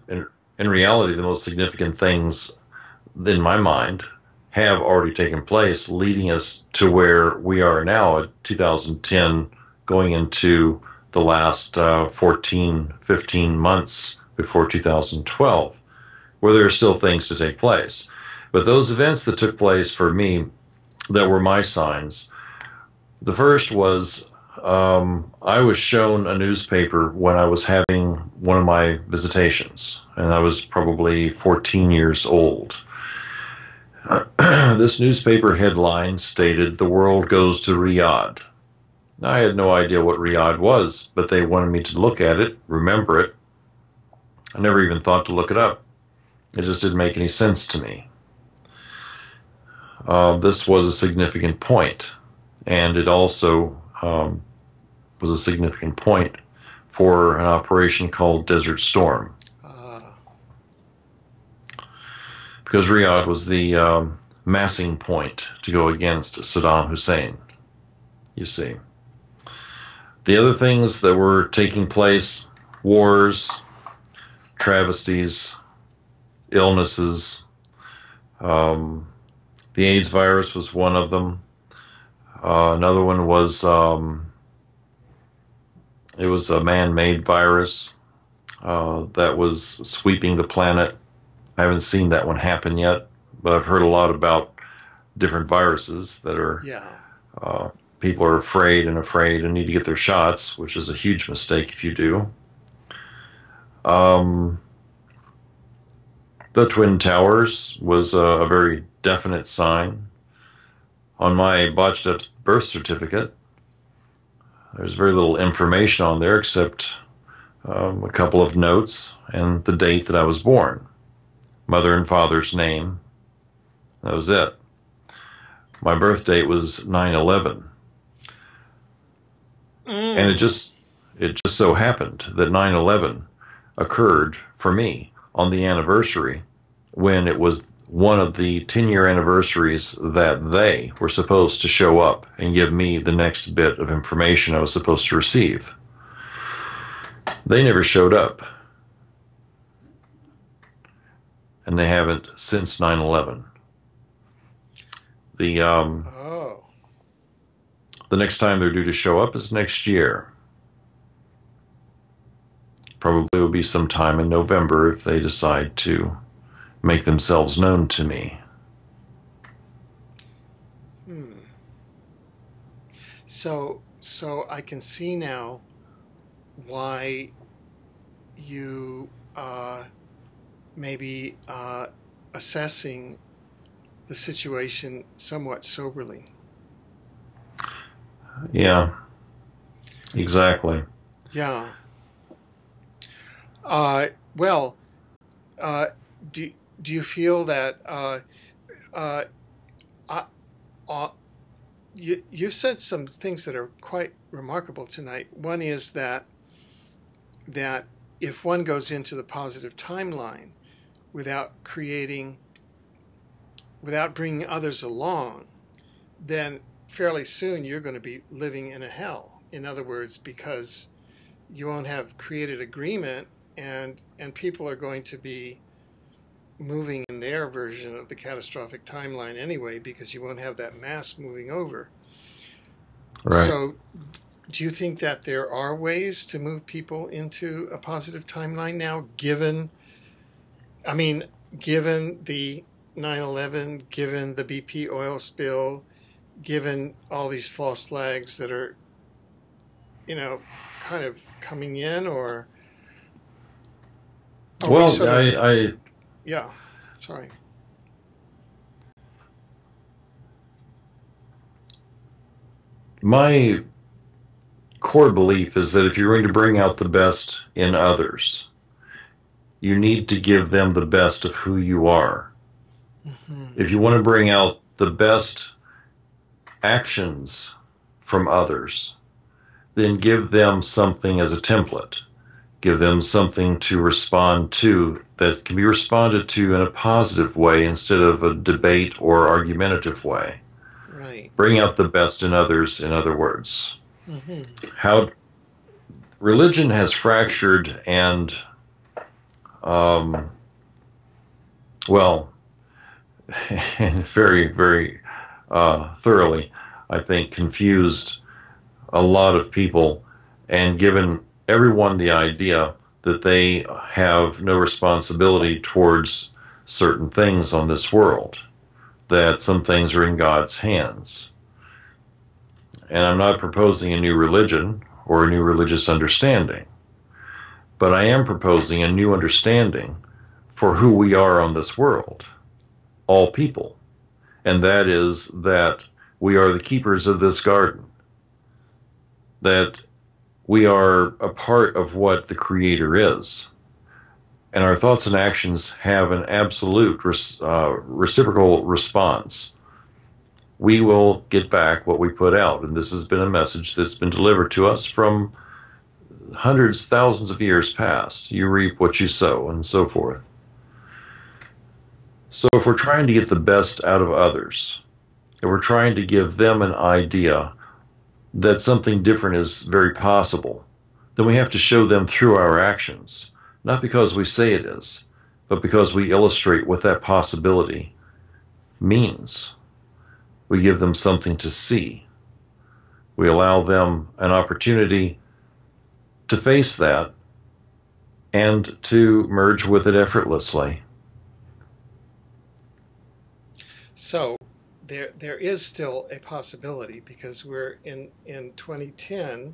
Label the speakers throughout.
Speaker 1: in reality, the most significant things in my mind have already taken place, leading us to where we are now at 2010, going into the last 14, 15 months before 2012, where there are still things to take place. But those events that took place for me that were my signs, the first was I was shown a newspaper when I was having one of my visitations, and I was probably 14 years old. This newspaper headline stated, "The world goes to Riyadh." Now, I had no idea what Riyadh was, but they wanted me to look at it, remember it. I never even thought to look it up. It just didn't make any sense to me. This was a significant point, and it also was a significant point for an operation called Desert Storm. Because Riyadh was the massing point to go against Saddam Hussein, you see. The other things that were taking place, wars, travesties, illnesses, the AIDS virus was one of them. Another one was, it was a man-made virus that was sweeping the planet. I haven't seen that one happen yet, but I've heard a lot about different viruses that are, people are afraid and need to get their shots, which is a huge mistake if you do. The Twin Towers was a very definite sign. On my botched up birth certificate, there's very little information on there except a couple of notes and the date that I was born. Mother and father's name. That was it. My birth date was 9/11. And it just so happened that 9/11 occurred for me on the anniversary when it was one of the 10-year anniversaries that they were supposed to show up and give me the next bit of information I was supposed to receive. They never showed up. And they haven't since 9/11. The next time they're due to show up is next year. Probably will be sometime in November if they decide to make themselves known to me.
Speaker 2: So I can see now why you maybe assessing the situation somewhat soberly.
Speaker 1: Yeah, exactly.
Speaker 2: Yeah. Well, do you feel that you've said some things that are quite remarkable tonight. One is that if one goes into the positive timeline without bringing others along, then fairly soon you're going to be living in a hell. In other words, because you won't have created agreement, and people are going to be moving in their version of the catastrophic timeline anyway, because you won't have that mass moving over.
Speaker 1: Right.
Speaker 2: So do you think that there are ways to move people into a positive timeline now, given the 9/11, given the BP oil spill, given all these false flags that are, kind of coming in, or?
Speaker 1: Well,
Speaker 2: Yeah, sorry.
Speaker 1: My core belief is that if you're going to bring out the best in others, you need to give them the best of who you are. Mm-hmm. If you want to bring out the best actions from others, then give them something as a template. Give them something to respond to that can be responded to in a positive way instead of a debate or argumentative way.
Speaker 2: Right.
Speaker 1: Bring out the best in others, in other words.
Speaker 2: Mm-hmm.
Speaker 1: How religion has fractured and um, well, and very, very thoroughly, I think, confused a lot of people and given everyone the idea that they have no responsibility towards certain things on this world, that some things are in God's hands. And I'm not proposing a new religion or a new religious understanding, but I am proposing a new understanding for who we are on this world, all people. And that is that we are the keepers of this garden, that we are a part of what the Creator is. And our thoughts and actions have an absolute reciprocal response. We will get back what we put out. And this has been a message that's been delivered to us from hundreds, thousands of years past. You reap what you sow, and so forth. So if we're trying to get the best out of others, if we're trying to give them an idea that something different is very possible, then we have to show them through our actions, not because we say it is, but because we illustrate what that possibility means. We give them something to see. We allow them an opportunity to face that and to merge with it effortlessly.
Speaker 2: So there is still a possibility, because we're in 2010,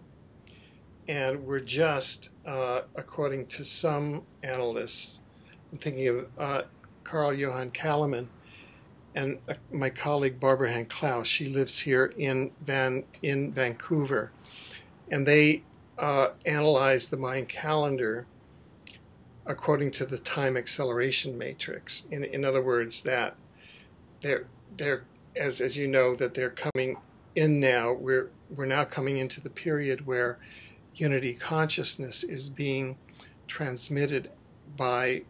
Speaker 2: and we're just, according to some analysts, I'm thinking of Carl Johan Kalaman and my colleague Barbara Han Klaus. She lives here in Vancouver, and they analyze the Mayan calendar according to the time acceleration matrix. In other words, that they're as you know, that they're coming in now. We're now coming into the period where unity consciousness is being transmitted by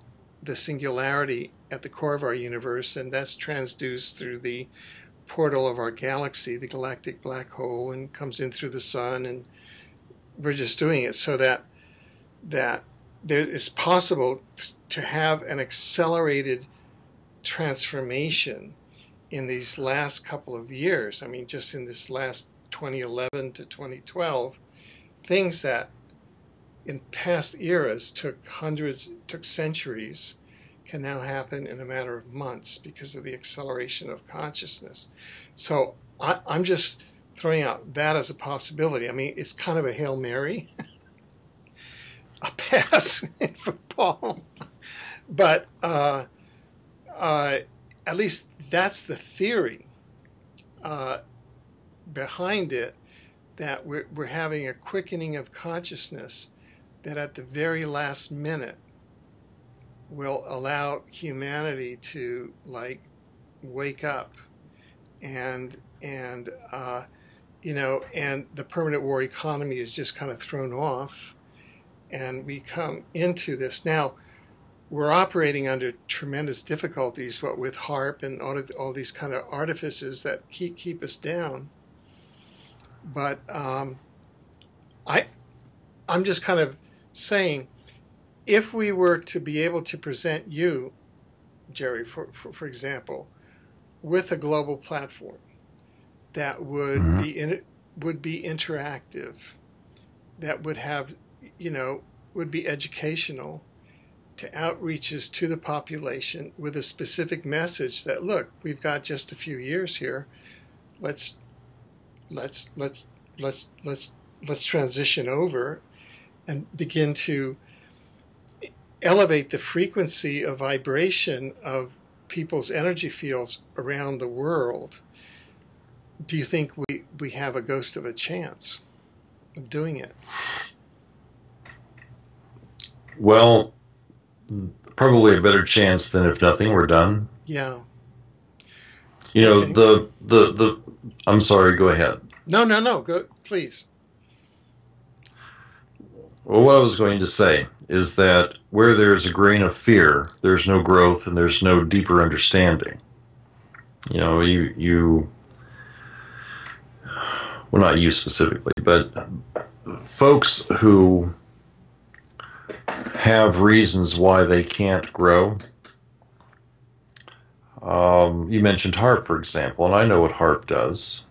Speaker 2: the singularity at the core of our universe, and that's transduced through the portal of our galaxy, the galactic black hole, and comes in through the sun, and we're just doing it so that there is possible to have an accelerated transformation in these last couple of years. I mean, just in this last 2011 to 2012, things that in past eras took centuries can now happen in a matter of months because of the acceleration of consciousness. So I'm just throwing out that as a possibility. I mean, it's kind of a Hail Mary, a pass in football, but at least that's the theory behind it, that we're having a quickening of consciousness that at the very last minute will allow humanity to wake up, and and the permanent war economy is just kind of thrown off, and we come into this now. We're operating under tremendous difficulties, what with HARP and all these kind of artifices that keep us down. But I'm just kind of saying, if we were to be able to present you, Jerry, for example, with a global platform that would be interactive, that would have, would be educational, to outreaches to the population with a specific message that, look, we've got just a few years here. Let's transition over and begin to elevate the frequency of vibration of people's energy fields around the world. Do you think we have a ghost of a chance of doing it?
Speaker 1: Well, probably a better chance than if nothing were done.
Speaker 2: Yeah.
Speaker 1: Okay. I'm sorry, go ahead.
Speaker 2: No, go, please.
Speaker 1: Well, what I was going to say is that where there's a grain of fear, there's no growth and there's no deeper understanding. Well, not you specifically, but folks who have reasons why they can't grow. You mentioned HARP, for example, and I know what HARP does.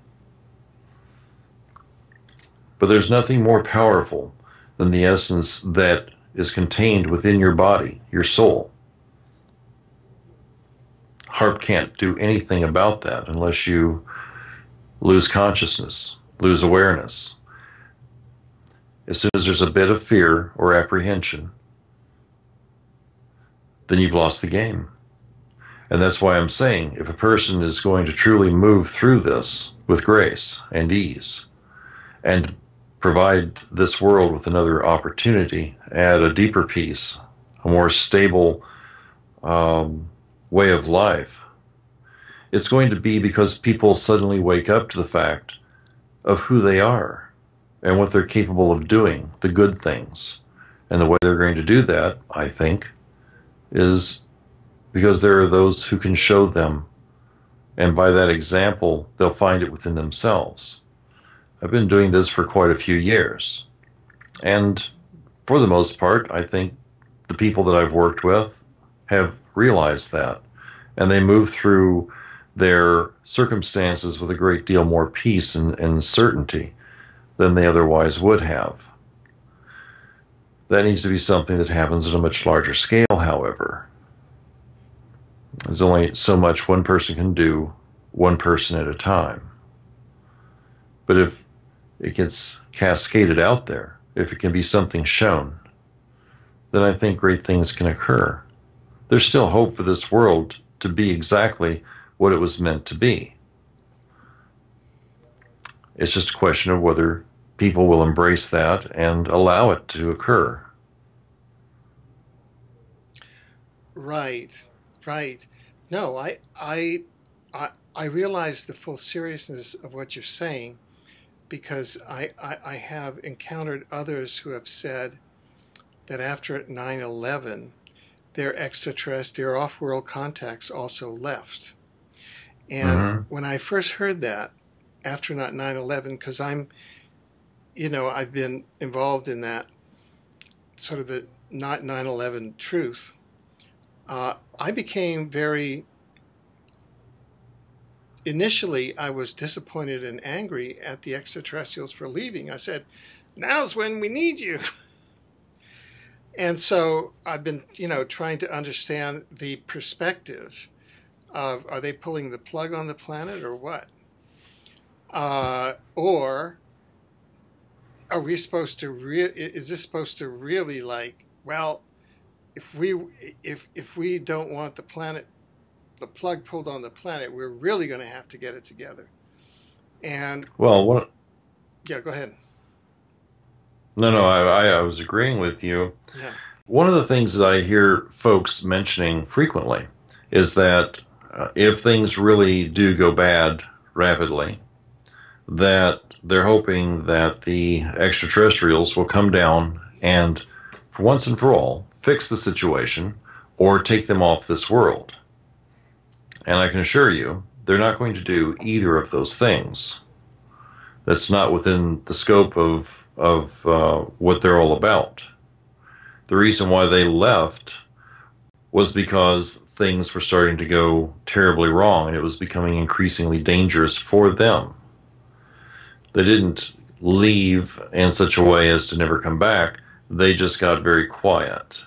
Speaker 1: But there's nothing more powerful than the essence that is contained within your body, your soul. HARP can't do anything about that unless you lose consciousness, lose awareness. As soon as there's a bit of fear or apprehension, then you've lost the game. And that's why I'm saying, if a person is going to truly move through this with grace and ease, and provide this world with another opportunity, add a deeper peace, a more stable way of life, it's going to be because people suddenly wake up to the fact of who they are and what they're capable of doing, the good things. And the way they're going to do that, I think, is because there are those who can show them. And by that example, they'll find it within themselves. I've been doing this for quite a few years. And for the most part, I think the people that I've worked with have realized that. And they move through their circumstances with a great deal more peace and certainty than they otherwise would have. That needs to be something that happens at a much larger scale, however. There's only so much one person can do, one person at a time. But if it gets cascaded out there, if it can be something shown, then I think great things can occur. There's still hope for this world to be exactly what it was meant to be. It's just a question of whether people will embrace that and allow it to occur.
Speaker 2: Right, right. No, I realize the full seriousness of what you're saying, because I have encountered others who have said that after 9/11, their extraterrestrial, their off-world contacts also left. And when I first heard that after 9/11, because I've been involved in that sort of the not 9/11 truth, I became initially I was disappointed and angry at the extraterrestrials for leaving. I said, now's when we need you. And so I've been, trying to understand the perspective of, are they pulling the plug on the planet or what? Or are we supposed to is this supposed to really, like, well, if we don't want the plug pulled on the planet, we're really going to have to get it together. And
Speaker 1: well,
Speaker 2: yeah, go ahead.
Speaker 1: No, I was agreeing with you.
Speaker 2: Yeah.
Speaker 1: One of the things that I hear folks mentioning frequently is that if things really do go bad rapidly, that they're hoping that the extraterrestrials will come down and, for once and for all, fix the situation or take them off this world. And I can assure you, they're not going to do either of those things. That's not within the scope of what they're all about. The reason why they left was because things were starting to go terribly wrong, and it was becoming increasingly dangerous for them. They didn't leave in such a way as to never come back. They just got very quiet.